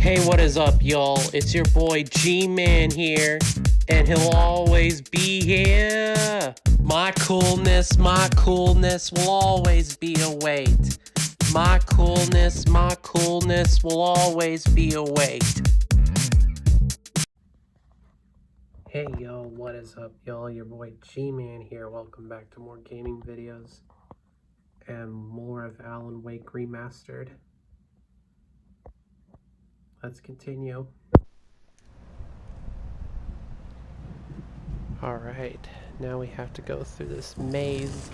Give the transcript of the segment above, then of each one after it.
Hey, what is up, y'all? It's your boy G-Man here, and he'll always be here. My coolness will always be a weight. My coolness will always be a weight. Hey, yo, what is up, y'all? Your boy G-Man here. Welcome back to more gaming videos and more of Alan Wake Remastered. Let's continue. Alright, now we have to go through this maze.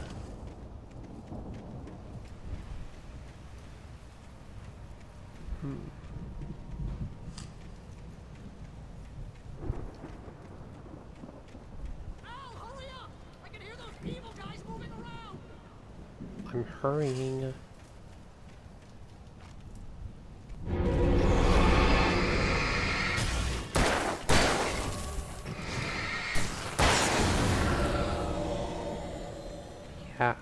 Al, hurry up! I can hear those evil guys moving around! I'm hurrying. Yeah,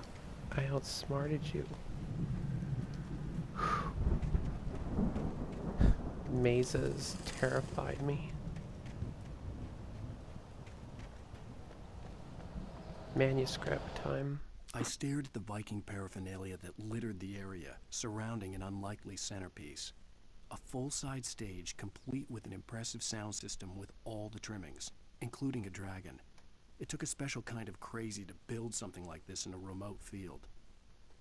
I outsmarted you. Mazes terrified me. Manuscript time. I stared at the Viking paraphernalia that littered the area, surrounding an unlikely centerpiece. A full-size stage complete with an impressive sound system with all the trimmings, including a dragon. It took a special kind of crazy to build something like this in a remote field.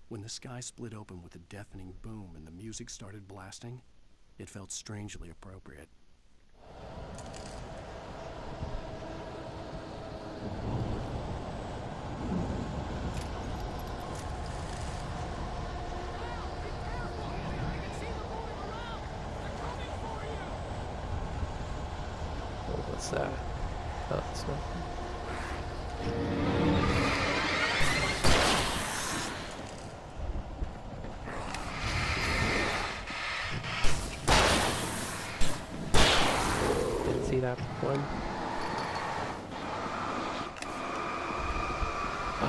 When the sky split open with a deafening boom and the music started blasting, it felt strangely appropriate. Oh, what's that? Oh, it's nothing. Didn't see that one. Oh, I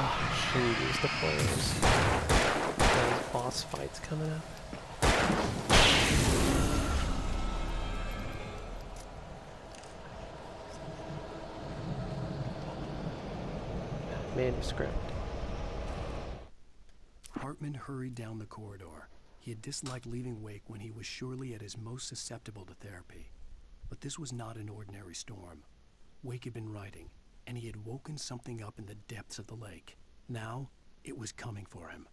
shouldn't use the flares. Those boss fights coming up. Manuscript. Hartman hurried down the corridor. He had disliked leaving Wake when he was surely at his most susceptible to therapy. But this was not an ordinary storm. Wake had been writing, and he had woken something up in the depths of the lake. Now, it was coming for him.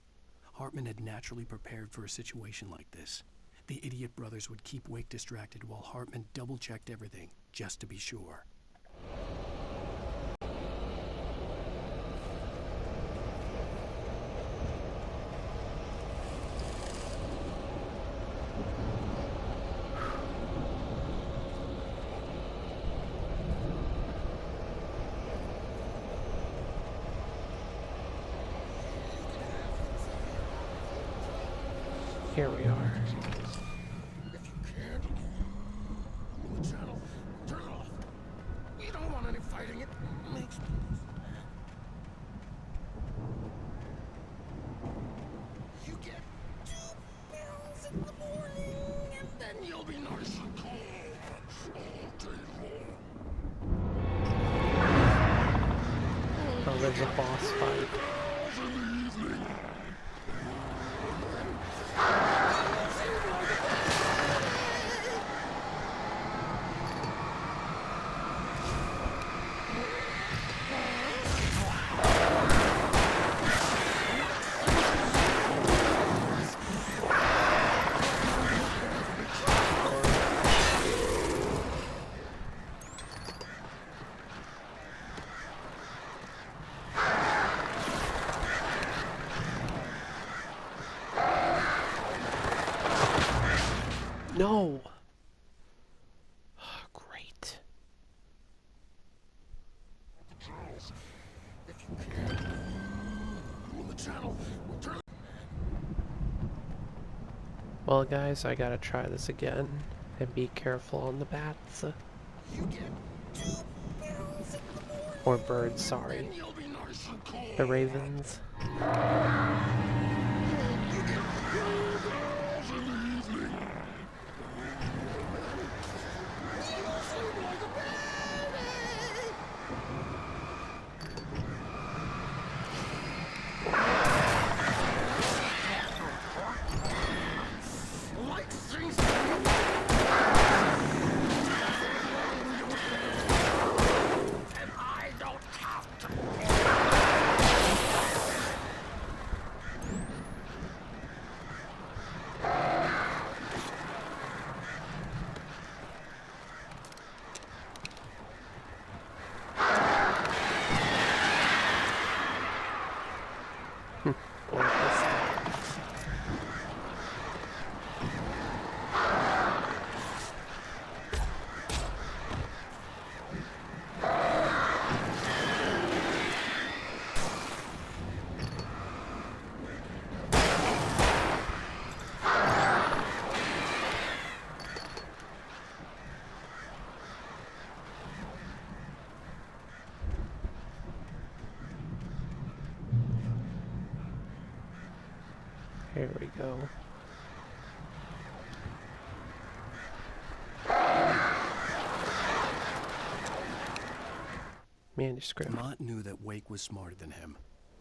Hartman had naturally prepared for a situation like this. The idiot brothers would keep Wake distracted while Hartman double-checked everything, just to be sure. Here we are. If you can't, pull the channel, turn it off. We don't want any fighting. It makes you get 2 pills in the morning, and then you'll be nice and cool all day long. Oh, there's a boss fight. No! Oh, great. If you can't, pull the channel, turn. Well, guys, I gotta try this again. And be careful on the bats. You get 2 pills in the morning. Or birds, sorry. Then you'll be nice and cool. The ravens. You get 2 pills in the evening. Here we go. Manuscript. Mott knew that Wake was smarter than him.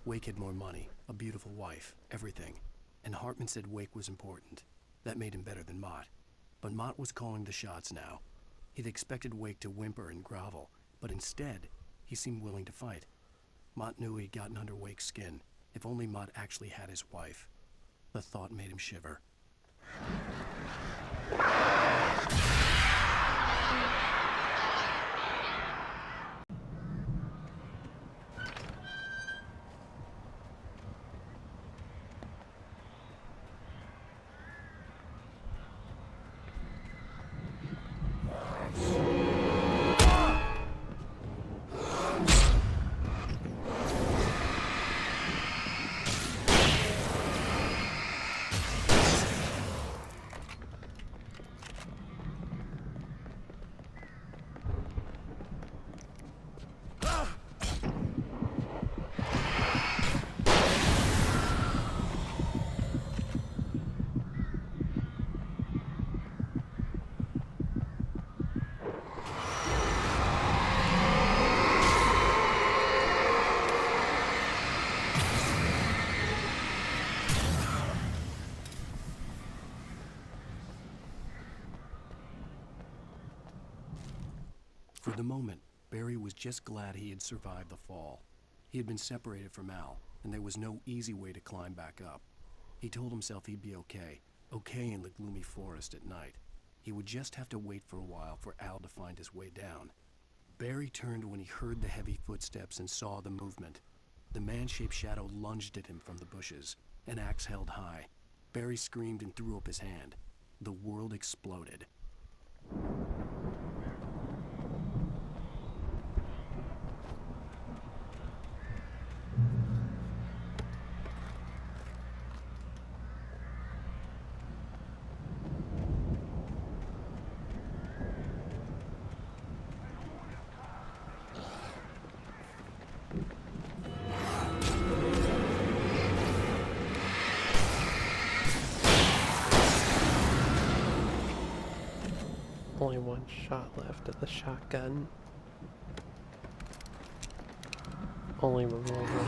Wake had more money, a beautiful wife, everything. And Hartman said Wake was important. That made him better than Mott. But Mott was calling the shots now. He'd expected Wake to whimper and grovel, but instead, he seemed willing to fight. Mott knew he'd gotten under Wake's skin. If only Mott actually had his wife. The thought made him shiver. For the moment, Barry was just glad he had survived the fall. He had been separated from Al, and there was no easy way to climb back up. He told himself he'd be okay in the gloomy forest at night. He would just have to wait for a while for Al to find his way down. Barry turned when he heard the heavy footsteps and saw the movement. The man-shaped shadow lunged at him from the bushes, an axe held high. Barry screamed and threw up his hand. The world exploded. Only one shot left of the shotgun. Only revolver.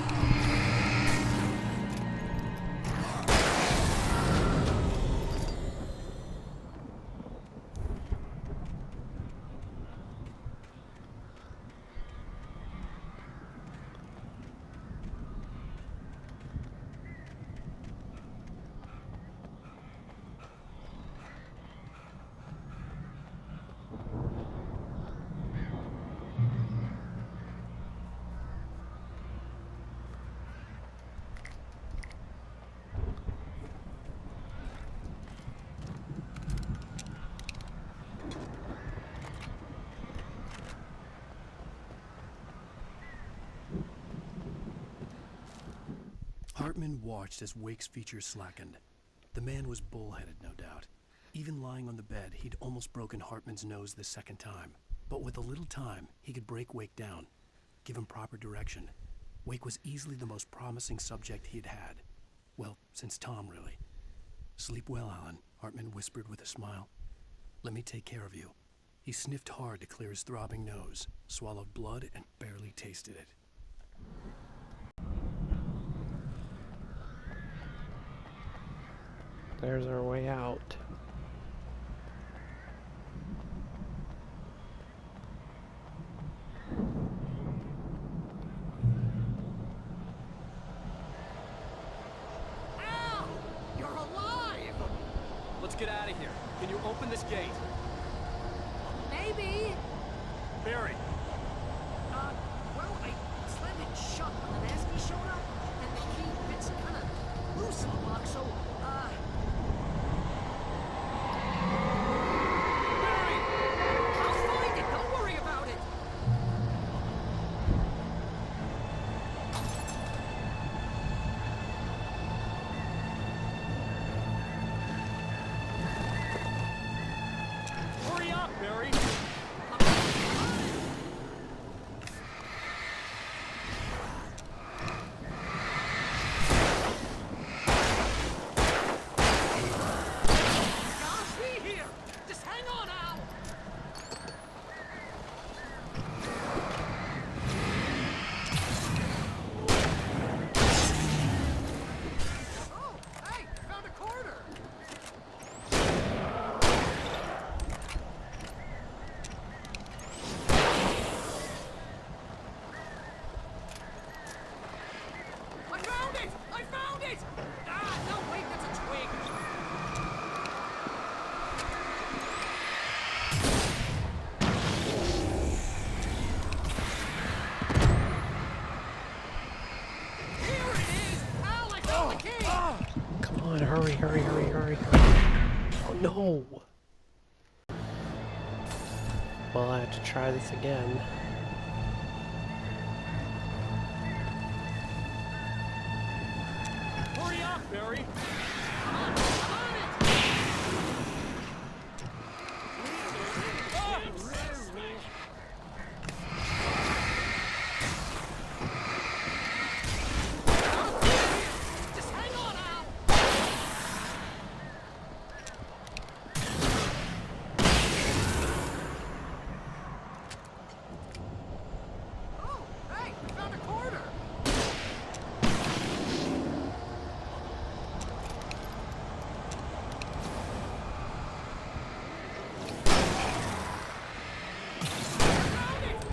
Hartman watched as Wake's features slackened. The man was bullheaded, no doubt. Even lying on the bed, he'd almost broken Hartman's nose the second time. But with a little time, he could break Wake down, give him proper direction. Wake was easily the most promising subject he'd had. Well, since Tom, really. "Sleep well, Alan," Hartman whispered with a smile. "Let me take care of you." He sniffed hard to clear his throbbing nose, swallowed blood, and barely tasted it. There's our way out. Al! You're alive! Let's get out of here. Can you open this gate? Maybe. Barry! Well, I slammed it shut when the nasty showed up, and the key fits kind of loose in the lock, so, Barry! I'll find it! Don't worry about it! Hurry up, Barry! on, hurry, hurry, hurry, hurry, hurry. Oh no! Well, I have to try this again. Hurry up, Barry! Just hang on, Al! Oh, hey, we found a corner!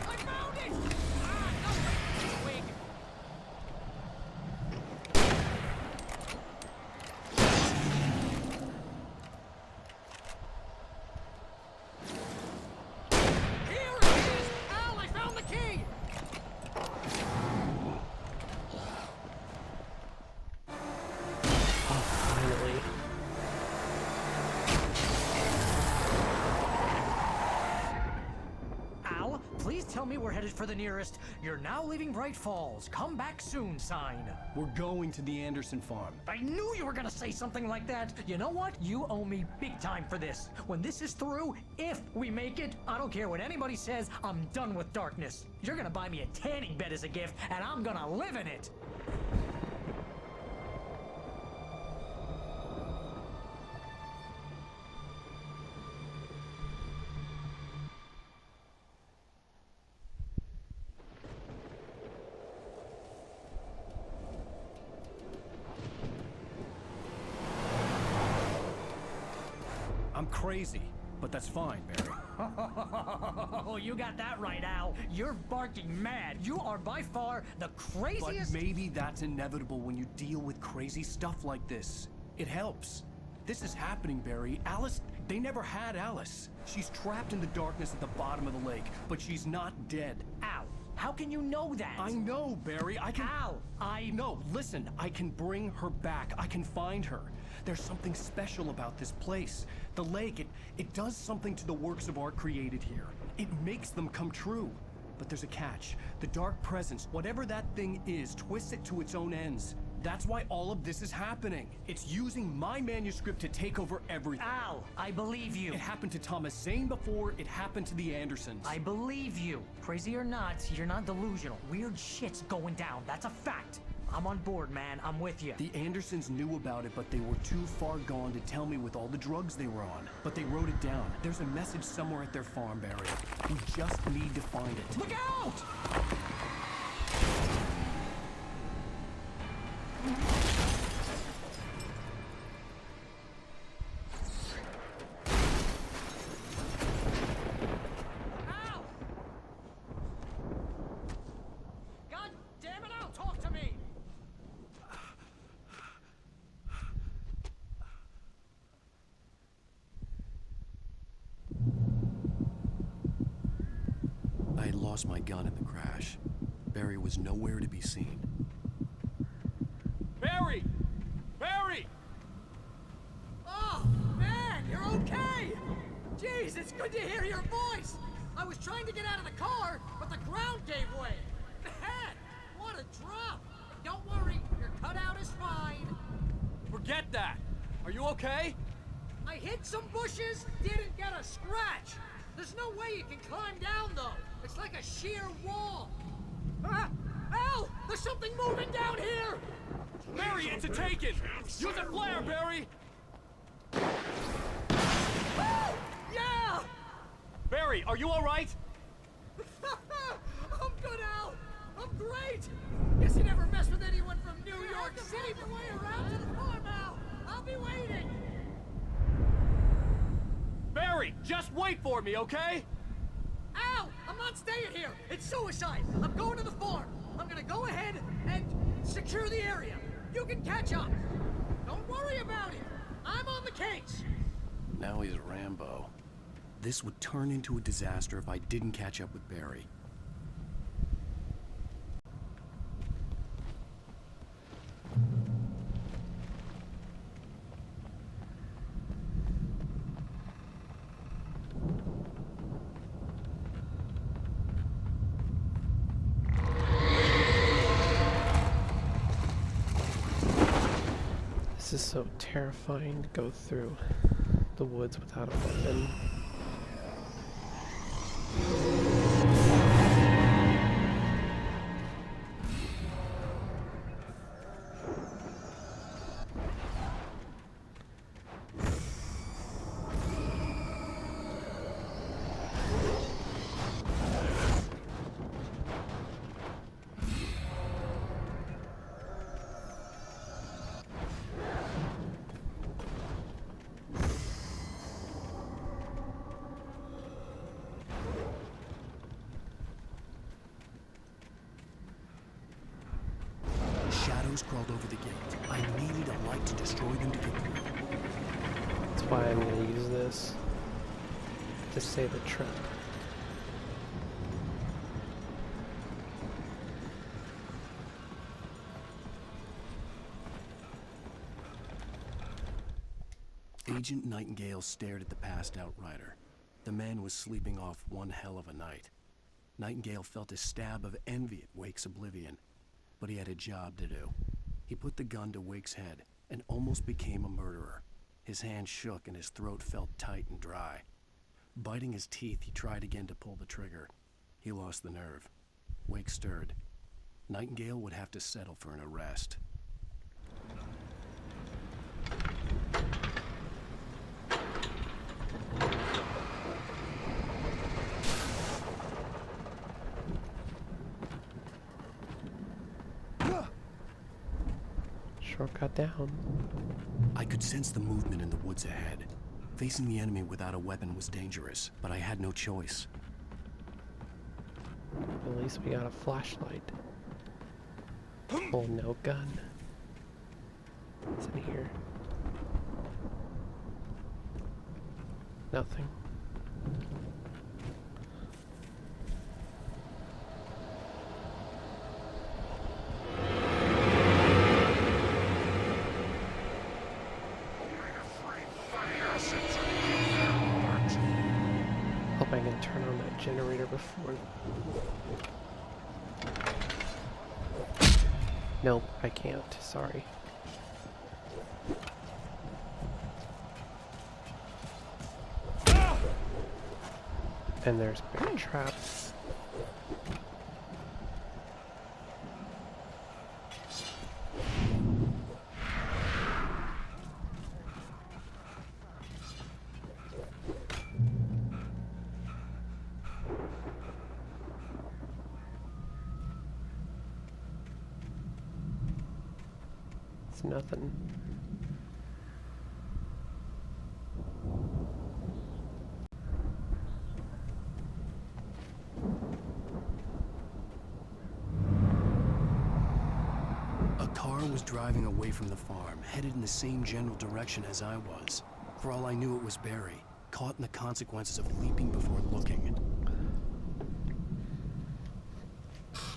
I found it! Ah, no, wait, it's a wig. Here it is! Al, I found the key! Oh, finally. Al, please tell me we're headed for the nearest "You're now leaving Bright Falls. Come back soon" sign. We're going to the Anderson farm. I knew you were gonna say something like that. You know what? You owe me big time for this. When this is through, if we make it, I don't care what anybody says, I'm done with darkness. You're gonna buy me a tanning bed as a gift, and I'm gonna live in it. I'm crazy, but that's fine, Barry. Oh, you got that right, Al. You're barking mad. You are by far the But craziest. maybe that's inevitable when you deal with crazy stuff like this. It helps. This is happening, Barry. Alice, they never had Alice. She's trapped in the darkness at the bottom of the lake, but she's not dead. Al, how can you know that? I know, Barry. I can... Al, No, listen. I can bring her back. I can find her. There's something special about this place. The lake, it does something to the works of art created here. It makes them come true. But there's a catch. The dark presence, whatever that thing is, twists it to its own ends. That's why all of this is happening. It's using my manuscript to take over everything. Al, I believe you. It happened to Thomas Zane before, it happened to the Andersons. I believe you. Crazy or not, you're not delusional. Weird shit's going down. That's a fact. I'm on board, man. I'm with you. The Andersons knew about it, but they were too far gone to tell me with all the drugs they were on. But they wrote it down. There's a message somewhere at their farm, Barry. We just need to find it. Look out! Al! God damn it, Al, talk to me! I had lost my gun in the crash. Barry was nowhere to be seen. Barry! Barry! Oh, man, you're okay! Jeez, it's good to hear your voice! I was trying to get out of the car, but the ground gave way! Man, what a drop! Don't worry, your cutout is fine. Forget that! Are you okay? I hit some bushes, didn't get a scratch. There's no way you can climb down, though. It's like a sheer wall. Ah! Al! There's something moving down here! Barry, it's a taken! Use a flare, Barry! Oh! Yeah! Barry, are you alright? I'm good, Al! I'm great! Guess you never mess with anyone from New York City. Your way around to the farm, Al! I'll be waiting! Barry, just wait for me, okay? Al! I'm not staying here! It's suicide! I'm going to the farm! I'm gonna go ahead and secure the area. You can catch up. Don't worry about it. I'm on the case. Now he's Rambo. This would turn into a disaster if I didn't catch up with Barry. This is so terrifying to go through the woods without a weapon. Shadows crawled over the gate. I needed a light to destroy them to get through. That's why I'm going to use this to save a trip. Agent Nightingale stared at the passed out rider. The man was sleeping off one hell of a night. Nightingale felt a stab of envy at Wake's oblivion, but he had a job to do. He put the gun to Wake's head and almost became a murderer. His hand shook and his throat felt tight and dry. Biting his teeth, he tried again to pull the trigger. He lost the nerve. Wake stirred. Nightingale would have to settle for an arrest. Shortcut down. I could sense the movement in the woods ahead. Facing the enemy without a weapon was dangerous, but I had no choice. At least we got a flashlight. Oh, no gun. What's in here? Nothing. Hope I can turn on that generator before. Nope, I can't. Sorry. And there's bear traps. It's nothing. A car was driving away from the farm, headed in the same general direction as I was. For all I knew, it was Barry, caught in the consequences of leaping before looking.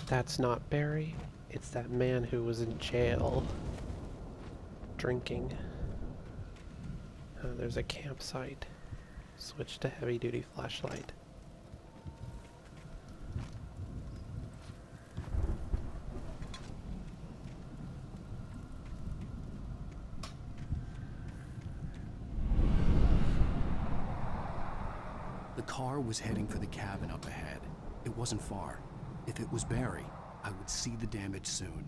That's not Barry. It's that man who was in jail. Drinking. There's a campsite. Switch to heavy-duty flashlight. The car was heading for the cabin up ahead. It wasn't far. If it was Barry, I would see the damage soon.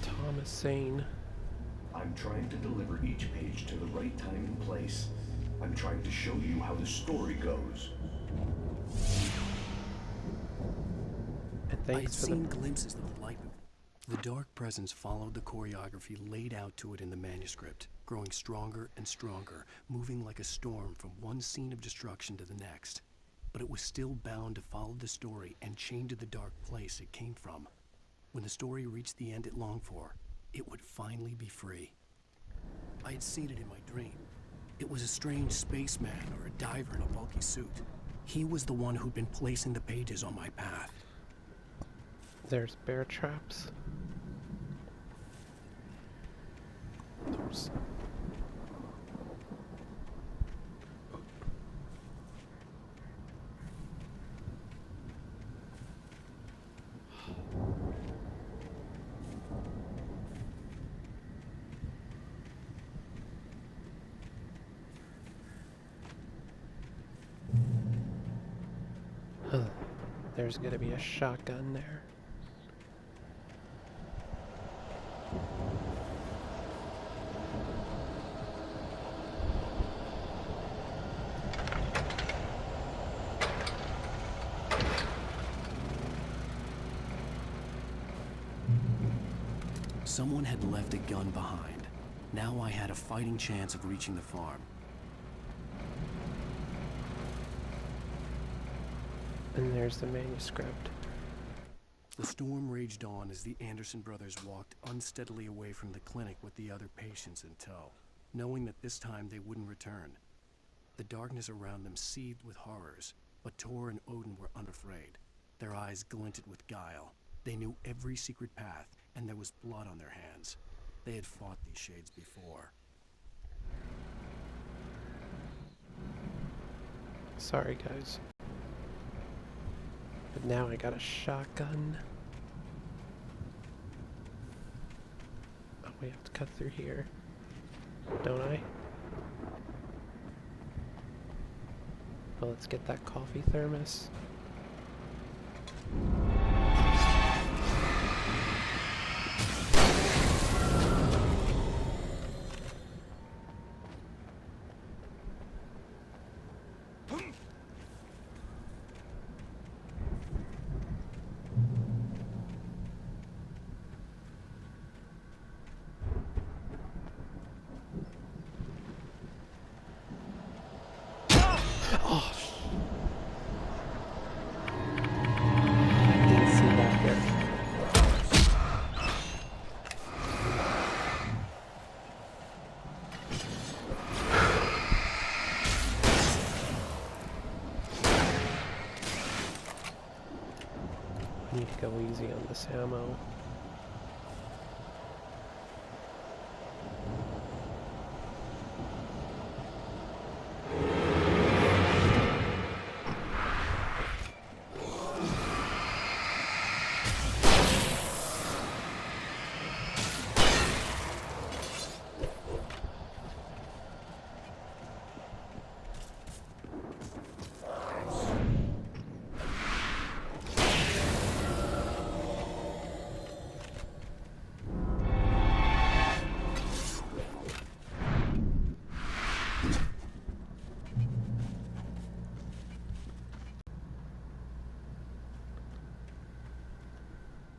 Thomas Zane. I'm trying to deliver each page to the right time and place. I'm trying to show you how the story goes. And I had thanks for seen the glimpses of the light. The dark presence followed the choreography laid out to it in the manuscript, growing stronger and stronger, moving like a storm from one scene of destruction to the next. But it was still bound to follow the story and chained to the dark place it came from. When the story reached the end it longed for, it would finally be free. I had seen it in my dream. It was a strange spaceman or a diver in a bulky suit. He was the one who'd been placing the pages on my path. There's bear traps. storms. There's gonna be a shotgun there. Someone had left a gun behind. Now I had a fighting chance of reaching the farm. And there's the manuscript. The storm raged on as the Anderson brothers walked unsteadily away from the clinic with the other patients in tow, knowing that this time they wouldn't return. The darkness around them seethed with horrors, but Tor and Odin were unafraid. Their eyes glinted with guile. They knew every secret path, and there was blood on their hands. They had fought these shades before. Sorry, guys. But now I got a shotgun. Oh, we have to cut through here. Don't I? Well, let's get that coffee thermos. Need to go easy on this ammo.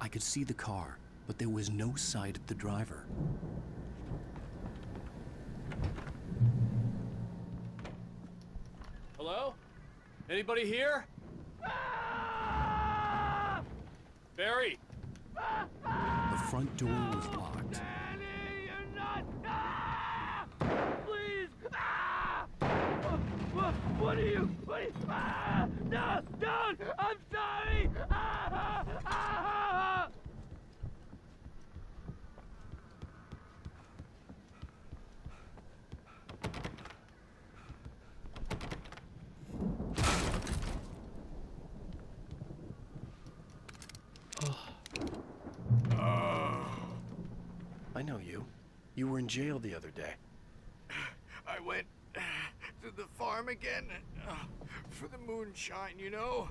I could see the car, but there was no sight of the driver. Hello? Anybody here? Barry! The front door was locked. Danny, you're not... Please! What are you... No! Don't! I'm sorry! I know you. You were in jail the other day. I went to the farm again for the moonshine, you know?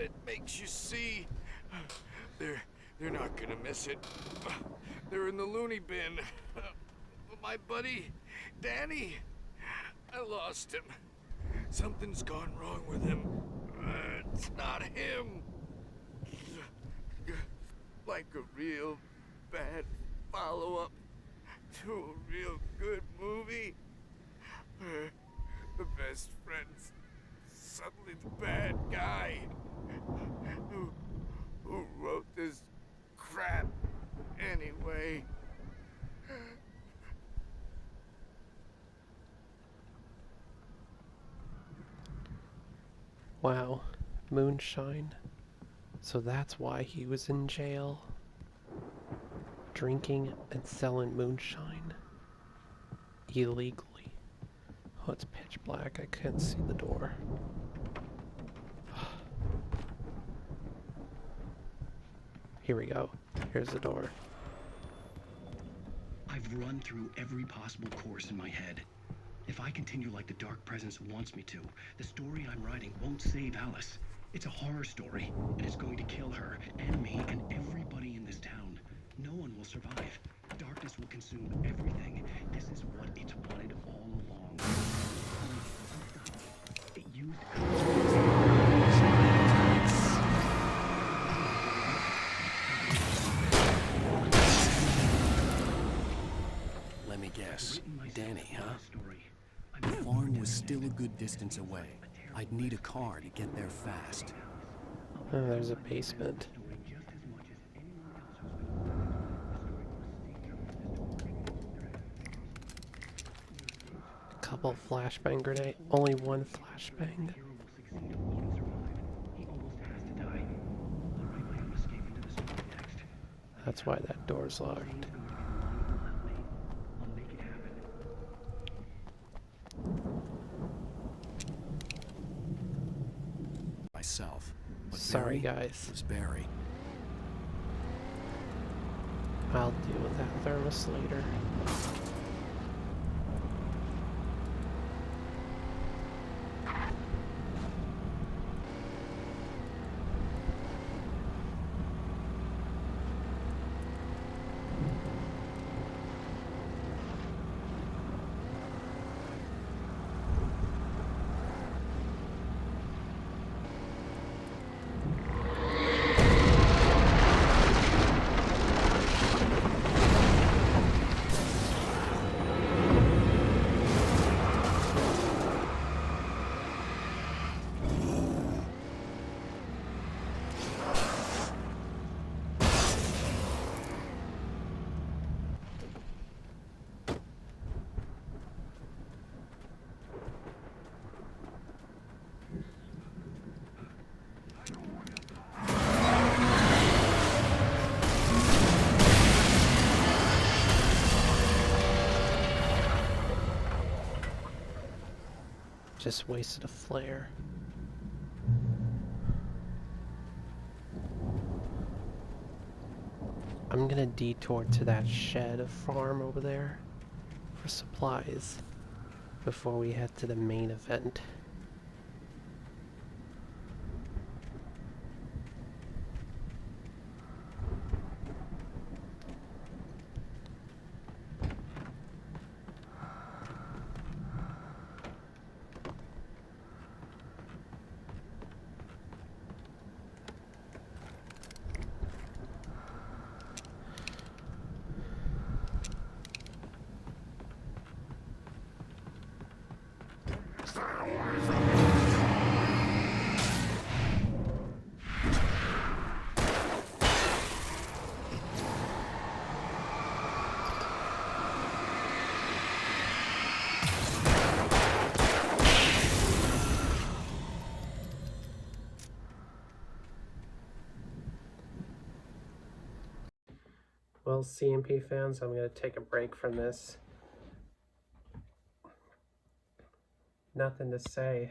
It makes you see. They're not gonna miss it. They're in the loony bin. My buddy, Danny, I lost him. Something's gone wrong with him. It's not him. Like a real bad follow-up to a real good movie. The best friend's suddenly the bad guy. Who wrote this crap anyway? Wow. Moonshine. So that's why he was in jail. Drinking and selling moonshine. illegally. Oh, it's pitch black. I couldn't see the door. Here we go. Here's the door. I've run through every possible course in my head. If I continue like the Dark Presence wants me to, the story I'm writing won't save Alice. It's a horror story, and it's going to kill her, and me, and everybody in this town. No one will survive. Darkness will consume everything. This is what it's wanted all along. It used Let me guess. Danny, huh? The farm was still a good distance away. I'd need a car to get there fast. Oh, there's a basement. A couple flashbang grenade. Only one flashbang. That's why that door's locked. Myself. But Sorry, Barry guys. was Barry. I'll deal with that thermos later. Just wasted a flare. I'm gonna detour to that shed farm over there for supplies before we head to the main event. Well, CMP fans, I'm going to take a break from this. Nothing to say.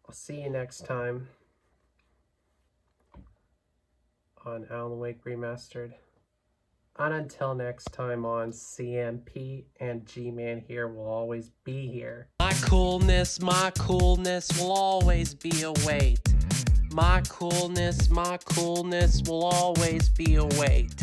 I'll see you next time on Alan Wake Remastered. And until next time on CMP and G-ManHere will always be here. My coolness will always be a weight. My coolness will always be a weight.